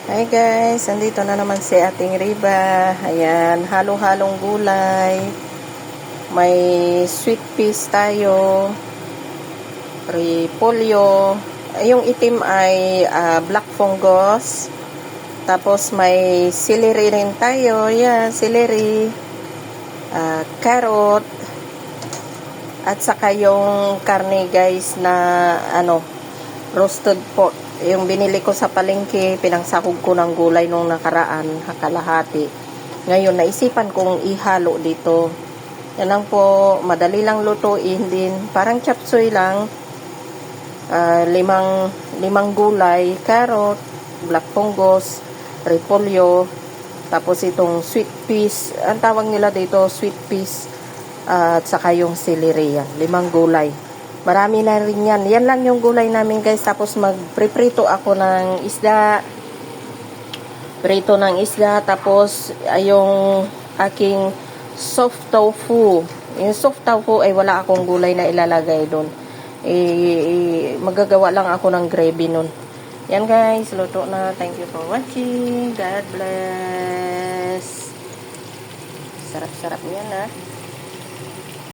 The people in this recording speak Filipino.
Hi guys, andito na naman si ating Riba. Ayan, halong-halong gulay. May sweet peas tayo, repolyo. Yung itim ay black fungus. Tapos may celery rin tayo. Ayan, celery, carrot, at saka yung karne guys na roasted pork. Yung binili ko sa palengke, pinangsahog ko ng gulay nung nakaraan, kalahati. Ngayon, naisipan kong ihalo dito. Yan lang po, madali lang lutuin din. Parang chop suey lang. Limang gulay, carrot, black fungus, repolyo, tapos itong sweet peas. Ang tawag nila dito, sweet peas. At saka yung celery yan. 5 gulay. Marami na rin yan. Yan lang yung gulay namin guys. Tapos magpriprito ako ng isda. Prito ng isda. Tapos yung aking soft tofu. Yung soft tofu ay wala akong gulay na ilalagay doon. Magagawa lang ako ng gravy nun. Yan guys. Luto na. Thank you for watching. God bless. Sarap-sarap yan ha.